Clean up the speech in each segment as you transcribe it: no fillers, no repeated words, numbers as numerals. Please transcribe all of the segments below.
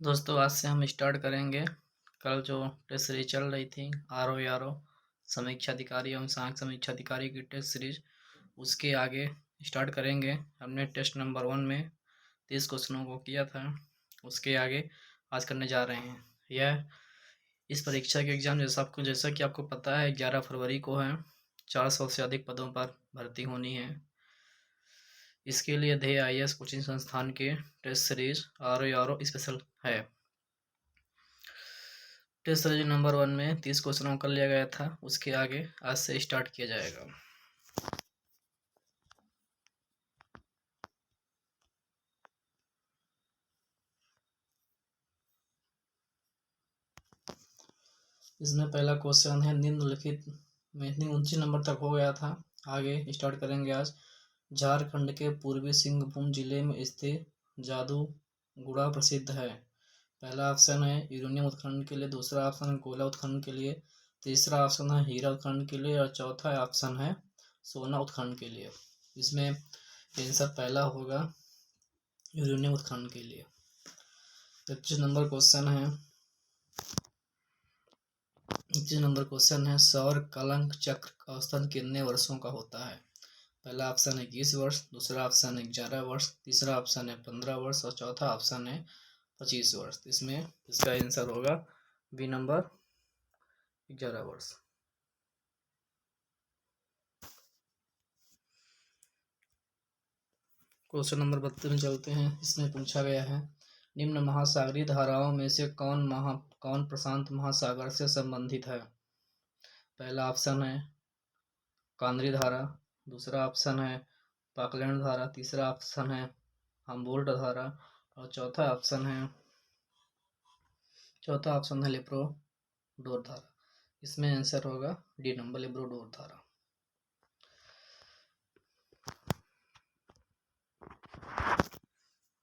दोस्तों आज से हम स्टार्ट करेंगे। कल जो टेस्ट सीरीज चल रही थी आर ओ समीक्षा अधिकारी एवं सहायक समीक्षा अधिकारी की टेस्ट सीरीज, उसके आगे स्टार्ट करेंगे। हमने टेस्ट नंबर 1 में 30 क्वेश्चनों को किया था, उसके आगे आज करने जा रहे हैं। यह इस परीक्षा के एग्ज़ाम जैसा कि आपको पता है 11 फरवरी को है। 400 से अधिक पदों पर भर्ती होनी है। इसके लिए ध्येय IAS कोचिंग संस्थान के test series R O special है। टेस्ट सीरीज नंबर 1 में 30 क्वेश्चनों कर लिया गया था, उसके आगे आज से स्टार्ट किया जाएगा। इसमें पहला क्वेश्चन है निम्नलिखित में 29 नंबर तक हो गया था, आगे स्टार्ट करेंगे आज। झारखंड के पूर्वी सिंहभूम जिले में स्थित जादूगुड़ा प्रसिद्ध है। पहला ऑप्शन है यूरेनियम उत्खनन के लिए, दूसरा ऑप्शन है कोयला उत्खनन के लिए, तीसरा ऑप्शन है हीरा उत्खनन के लिए और चौथा ऑप्शन है सोना उत्खनन के लिए। इसमें आंसर पहला होगा यूरेनियम उत्खनन के लिए। 25 नंबर क्वेश्चन है 25 नंबर क्वेश्चन है सौर कलंक चक्र का औसतन कितने वर्षों का होता है। पहला ऑप्शन है 21 वर्ष, दूसरा ऑप्शन है 11 वर्ष, तीसरा ऑप्शन है 15 वर्ष और चौथा ऑप्शन है 25 वर्ष। इसमें इसका आंसर होगा बी नंबर 11 वर्ष। क्वेश्चन नंबर 32 में चलते हैं। इसमें पूछा गया है निम्न महासागरीय धाराओं में से कौन प्रशांत महासागर से संबंधित है। पहला ऑप्शन है कांद्री धारा, दूसरा ऑप्शन है पाकलैंड धारा, तीसरा ऑप्शन है हम्बोल्ट धारा और चौथा ऑप्शन है लेब्राडोर धारा। इसमें आंसर होगा डी नंबर लेब्राडोर धारा।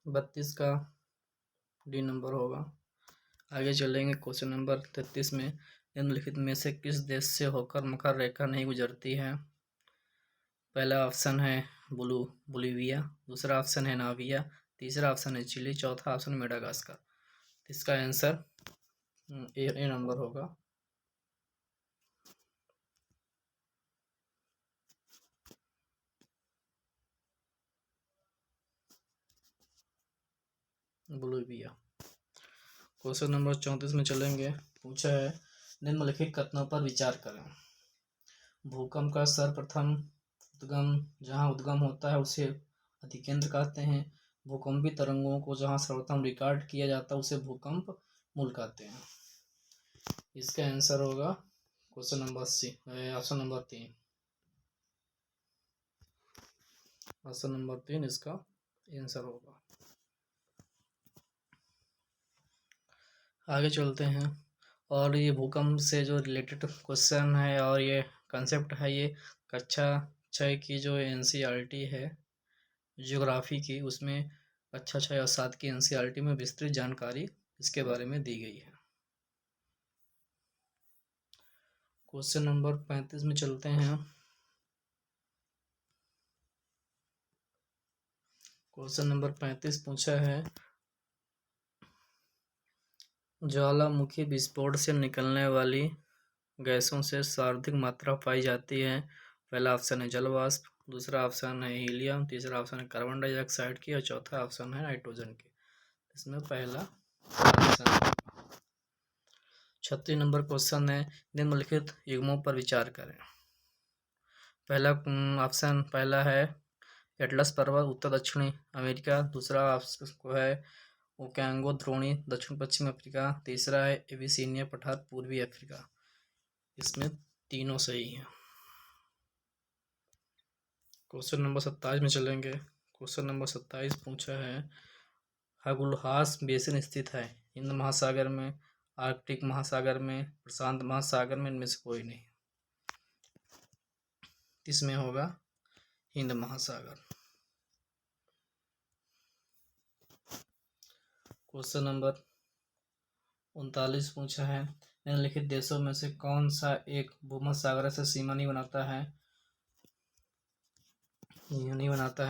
बत्तीस का डी नंबर होगा। आगे चलेंगे क्वेश्चन नंबर 33 में निम्नलिखित में से किस देश से होकर मकर रेखा नहीं गुजरती है। पहला ऑप्शन है बोलिविया, दूसरा ऑप्शन है नाविया, तीसरा ऑप्शन है चिली, चौथा ऑप्शन मेडागास्कर। इसका आंसर ए नंबर होगा। बोलिविया। क्वेश्चन नंबर 34 में चलेंगे। पूछा है निम्नलिखित कथनों पर विचार करें। भूकंप का सर्वप्रथम जहाँ उद्गम होता है उसे अधिकेंद्र कहते हैं। भूकंपी तरंगों को जहाँ सर्वप्रथम रिकॉर्ड किया जाता है उसे भूकंप मूल कहते हैं। इसका आंसर होगा question number C, option number 3। Option number 3 इसका आंसर होगा। आगे चलते हैं और ये भूकंप से जो रिलेटेड क्वेश्चन है और ये कंसेप्ट है, ये कक्षा 6 की जो NCERT है ज्योग्राफी की, उसमें कक्षा 6 और 7 की NCERT में विस्तृत जानकारी इसके बारे में दी गई है। क्वेश्चन नंबर 35 में चलते हैं। क्वेश्चन नंबर 35 पूछा है ज्वालामुखी विस्फोट से निकलने वाली गैसों से सर्वाधिक मात्रा पाई जाती है। पहला ऑप्शन है जल वाष्प, दूसरा ऑप्शन है हीलियम, तीसरा ऑप्शन है कार्बन डाइऑक्साइड की और चौथा ऑप्शन है नाइट्रोजन की। इसमें पहला ऑप्शन। 36 नंबर क्वेश्चन है निम्नलिखित युग्मों पर विचार करें। पहला है एटलस पर्वत उत्तर दक्षिणी अमेरिका, दूसरा ऑप्शन है ओकेंगो द्रोणी दक्षिण पश्चिम अफ्रीका, तीसरा है एबिसिनिया पठार पूर्वी अफ्रीका। इसमें तीनों सही हैं। क्वेश्चन नंबर 27 में चलेंगे। क्वेश्चन नंबर 27 पूछा है हगुलहास बेसिन स्थित है हिंद महासागर में, आर्कटिक महासागर में, प्रशांत महासागर में, इनमें से कोई नहीं। इसमें होगा हिंद महासागर। क्वेश्चन नंबर 39 पूछा है निम्नलिखित देशों में से कौन सा एक भूमध्यसागर से सीमा नहीं बनाता है।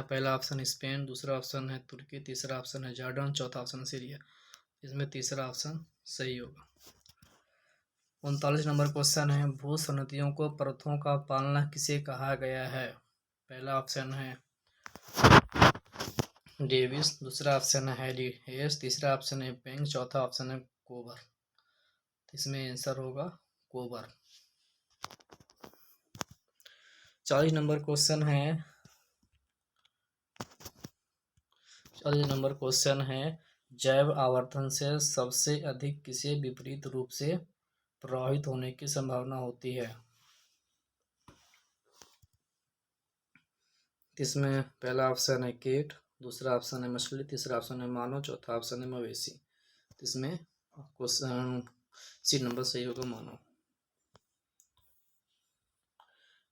पहला ऑप्शन स्पेन, दूसरा ऑप्शन है तुर्की, तीसरा ऑप्शन है जॉर्डन, चौथा ऑप्शन सीरिया। इसमें तीसरा ऑप्शन सही होगा। 39 नंबर क्वेश्चन है, भू समितियों को परतों का पालना किसे कहा गया है? पहला ऑप्शन है डेविस, दूसरा ऑप्शन है हैरी हेस, तीसरा ऑप्शन है पेंग, चौथा ऑप्शन है कोबर। इसमें आंसर होगा कोबर। 40 नंबर क्वेश्चन है, 40 नंबर क्वेश्चन है, जैव आवर्तन से सबसे अधिक किसे विपरीत रूप से प्रभावित होने की संभावना होती है? इसमें पहला ऑप्शन है कीट, दूसरा ऑप्शन है मछली, तीसरा ऑप्शन है मानव, चौथा ऑप्शन है मवेशी। इसमें क्वेश्चन सी नंबर सही होगा, मानव।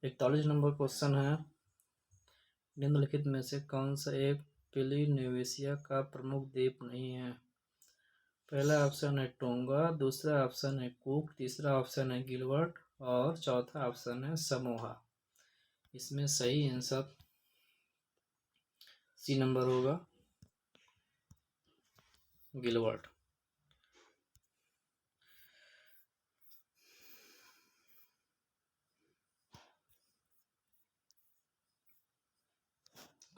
41 नंबर क्वेश्चन है, निम्नलिखित में से कौन सा एक पोलिनेशिया का प्रमुख द्वीप नहीं है? पहला ऑप्शन है टोंगा, दूसरा ऑप्शन है कुक, तीसरा ऑप्शन है गिलबर्ट और चौथा ऑप्शन है समोआ। इसमें सही आंसर सी नंबर होगा, गिलबर्ट।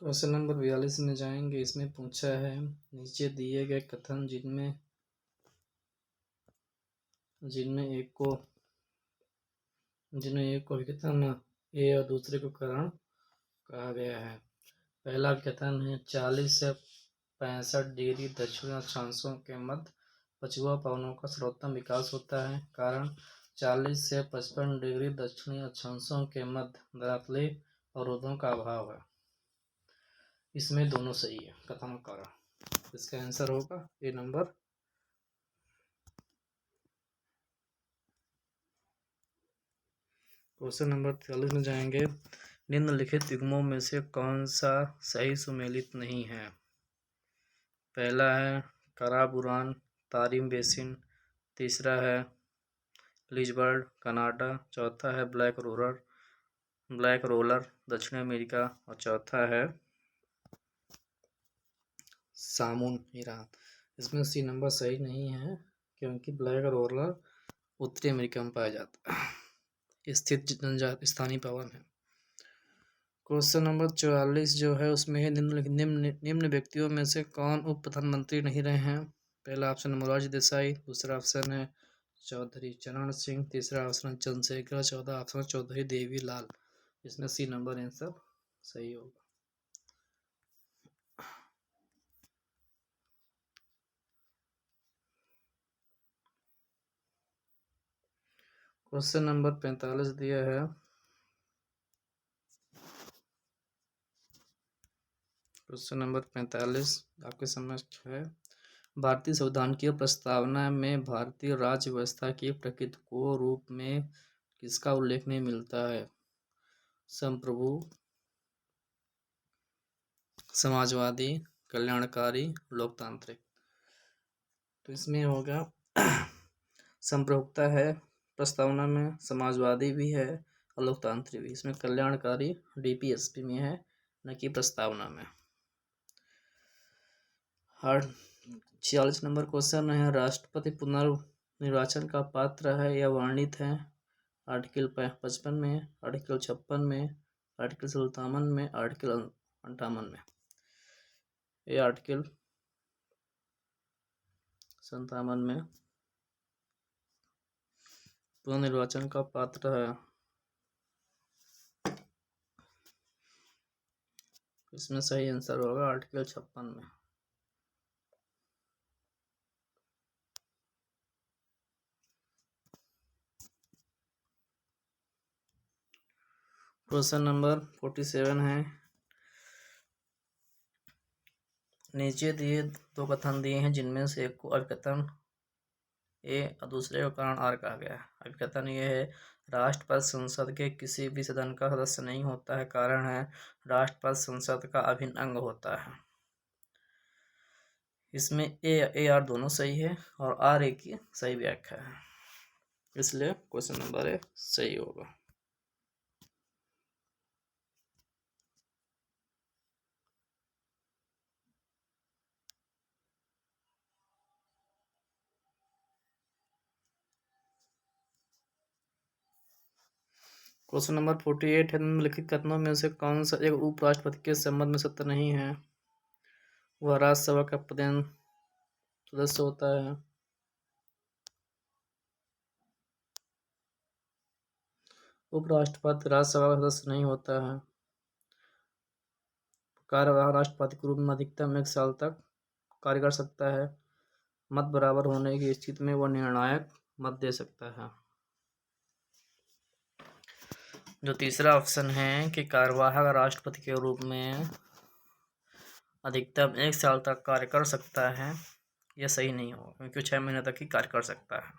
क्वेश्चन नंबर 42 में जाएंगे। इसमें पूछा है, नीचे दिए गए कथन जिनमें एक को कथन ए और दूसरे को कारण कहा गया है। पहला कथन है 40 से 65 डिग्री दक्षिणी अक्षांशों के मध्य पछुआ पवनों का सर्वोत्तम विकास होता है। कारण 40 से 55 डिग्री दक्षिणी अक्षांशों के मध्य दरातले अवरोधों का अभाव है। इसमें दोनों सही है, कथन और कारण। इसका आंसर होगा ए नंबर। क्वेश्चन नंबर 43 में जाएंगे। निम्नलिखित युग्मों में से कौन सा सही सुमेलित नहीं है? पहला है कराबुरान तारिम बेसिन, तीसरा है लिजबर्ड कनाडा, चौथा है ब्लैक रोलर दक्षिण अमेरिका और चौथा है सामून ईरान। इसमें सी नंबर सही नहीं है, क्योंकि ब्लैक रोलर उत्तरी अमेरिका में पाया जाता है, स्थित स्थानीय पवन है। क्वेश्चन नंबर 44 जो है उसमें है, निम्न व्यक्तियों में से कौन उप प्रधानमंत्री नहीं रहे हैं? पहला ऑप्शन मोरारजी देसाई, दूसरा ऑप्शन है चौधरी चरण सिंह, तीसरा ऑप्शन चंद्रशेखर, चौथा ऑप्शन चौधरी देवी लाल। इसमें सी नंबर आंसर सही होगा। क्वेश्चन नंबर 45 दिया है। क्वेश्चन नंबर 45 आपके समझ है, भारतीय संविधान की प्रस्तावना में भारतीय राज्य व्यवस्था की प्रकृति को रूप में किसका उल्लेख नहीं मिलता है? संप्रभु, समाजवादी, कल्याणकारी, लोकतांत्रिक। तो इसमें होगा संप्रभुता है प्रस्तावना में, समाजवादी भी है और लोकतांत्रिक भी। इसमें कल्याणकारी डीपीएसपी में है, न कि प्रस्तावना में। 46 नंबर क्वेश्चन है, राष्ट्रपति पुनर्निर्वाचन का पात्र है या वर्णित है? आर्टिकल 55 में, आर्टिकल 56 में, आर्टिकल 57 में, आर्टिकल 58 में। ये आर्टिकल 57 में पुनर्निर्वाचन का पात्र है। इसमें सही आंसर होगा आर्टिकल 56 में। क्वेश्चन नंबर 47 है, नीचे दिए दो कथन दिए हैं जिनमें से एक को अभिकथन ए और दूसरे को कारण आर कहा गया है। अभिकथन ये है, राष्ट्रपति संसद के किसी भी सदन का सदस्य नहीं होता है। कारण है, राष्ट्रपति संसद का अभिन्न अंग होता है। इसमें ए आर दोनों सही है और आर ए की सही व्याख्या है, इसलिए क्वेश्चन नंबर ए सही होगा। क्वेश्चन नंबर 48 है, निम्नलिखित कथनों में से कौन सा एक उपराष्ट्रपति के संबंध में सत्य नहीं है? वह राज्यसभा का पदेन सदस्य होता है। उपराष्ट्रपति राज्यसभा का सदस्य नहीं होता है। कार्यवाहक राष्ट्रपति के रूप में अधिकतम 1 साल तक कार्य कर सकता है। मत बराबर होने की स्थिति में वह निर्णायक मत दे सकता है। जो तीसरा ऑप्शन है कि कार्यवाहक राष्ट्रपति के रूप में अधिकतम 1 साल तक कार्य कर सकता है, यह सही नहीं होगा क्योंकि 6 महीने तक ही कार्य कर सकता है।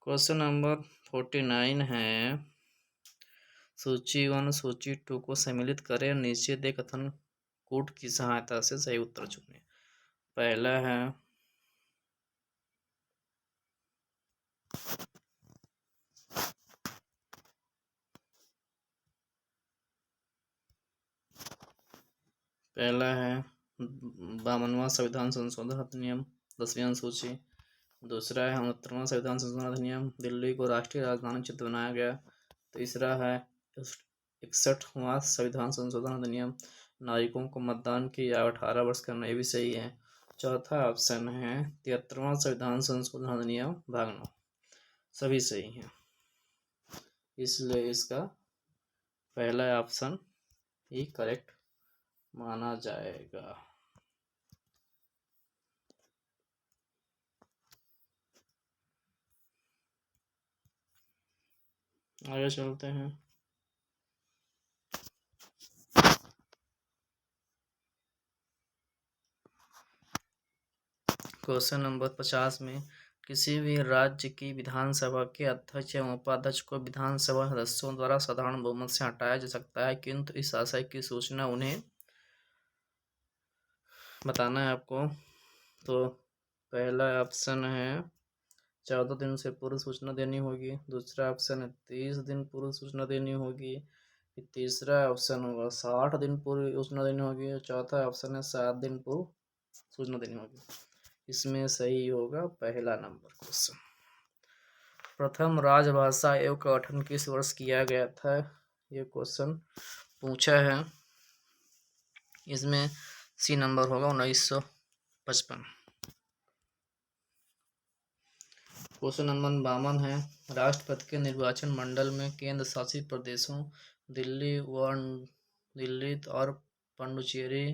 क्वेश्चन नंबर 49 है, सूची 1 सूची 2 को सम्मिलित करें, नीचे दे कथन कूट की सहायता से सही उत्तर चुनें। पहला है बावनवां संविधान संशोधन अधिनियम 10वीं अनुसूची। दूसरा है 69वां संविधान संशोधन अधिनियम, दिल्ली को राष्ट्रीय राजधानी क्षेत्र बनाया गया। तीसरा है 61वां संविधान संशोधन अधिनियम, नागरिकों को मतदान की आयु 18 वर्ष करना, ये भी सही है। चौथा ऑप्शन है 73वां संविधान संशोधन अधिनियम भाग 9, सभी सही हैं, इसलिए इसका पहला ऑप्शन ही करेक्ट माना जाएगा। आगे चलते हैं। क्वेश्चन नंबर 50 में किसी भी राज्य की विधानसभा के अध्यक्ष एवं उपाध्यक्ष को विधानसभा सदस्यों द्वारा साधारण बहुमत से हटाया जा सकता है, किंतु इस आशय की सूचना उन्हें बताना है आपको। तो पहला ऑप्शन है 14 दिन से पूर्व सूचना देनी होगी। दूसरा ऑप्शन है 30 दिन पूर्व सूचना देनी होगी। फिर तीसरा ऑप्शन होगा 60 दिन पूर्व सूचना देनी होगी। और चौथा ऑप्शन है 7 दिन पूर्व सूचना देनी होगी। इसमें सही होगा पहला नंबर क्वेश्चन। प्रथम राजभाषा आयोग का गठन किस वर्ष किया गया था, ये क्वेश्चन पूछा है। इसमें सी नंबर होगा 1955। क्वेश्चन नंबर 52 है, राष्ट्रपति के निर्वाचन मंडल में केंद्र शासित प्रदेशों दिल्ली और पुडुचेरी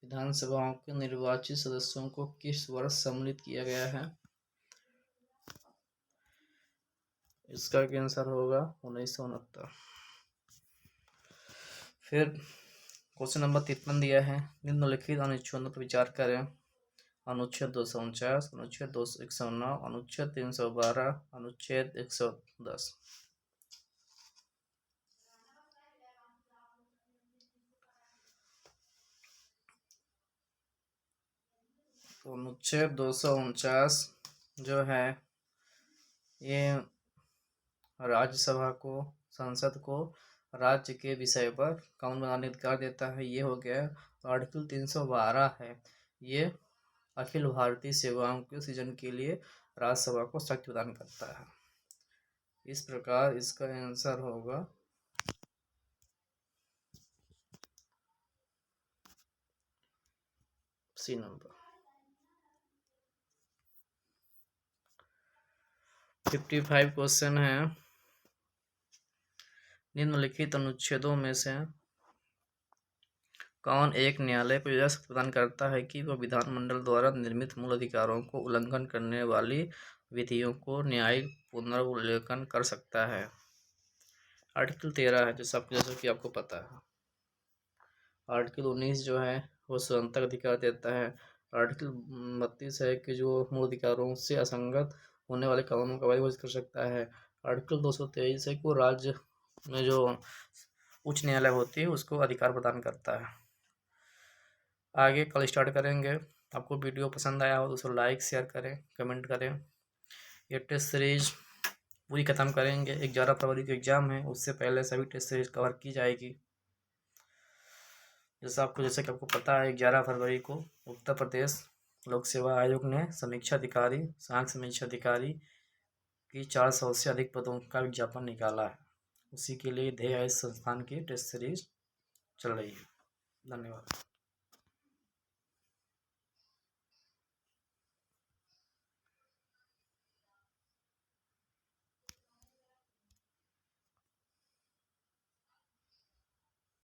विधानसभाओं के निर्वाचित सदस्यों को किस वर्ष सम्मिलित किया गया है? इसका आंसर होगा 1969। फिर क्वेश्चन नंबर 53 दिया है, निम्नलिखित अनुच्छेदों पर विचार करें। अनुच्छेद 249, अनुच्छेद 109, अनुच्छेद 312, अनुच्छेद 110। तो अनुच्छेद 249 जो है ये राज्यसभा को, संसद को राज्य के विषय पर कानून बनाने का अधिकार देता है, ये हो गया। आर्टिकल 312 है, ये अखिल भारतीय सेवाओं के सृजन के लिए राज्यसभा को शक्ति प्रदान करता है। इस प्रकार इसका आंसर होगा सी नंबर। 55 क्वेश्चन है, निम्नलिखित अनुच्छेदों में से कौन एक न्यायालय को यह शक्ति प्रदान करता है कि वह विधानमंडल द्वारा निर्मित मूल अधिकारों को उल्लंघन करने वाली विधियों को न्यायिक पुनर्विलोकन कर सकता है? आर्टिकल 13 है, जैसा कि आपको पता है। आर्टिकल 19 जो है वो स्वतंत्रता का अधिकार देता है। आर्टिकल 32 है कि जो मूल अधिकारों से असंगत होने वाले कानूनों का वैध कर सकता है। आर्टिकल 223 है कि वो राज्य में जो उच्च न्यायालय होती है उसको अधिकार प्रदान करता है। आगे कल स्टार्ट करेंगे। आपको वीडियो पसंद आया हो तो उसको लाइक शेयर करें, कमेंट करें। ये टेस्ट सीरीज पूरी ख़त्म करेंगे। 11 फरवरी को एग्ज़ाम है, उससे पहले सभी टेस्ट सीरीज कवर की जाएगी। जैसा कि आपको पता है 11 फरवरी को उत्तर प्रदेश लोक सेवा आयोग ने समीक्षा अधिकारी, सहायक समीक्षा अधिकारी कि 400 से अधिक पदों का विज्ञापन निकाला है। उसी के लिए ध्येय संस्थान की टेस्ट सीरीज चल रही है। धन्यवाद।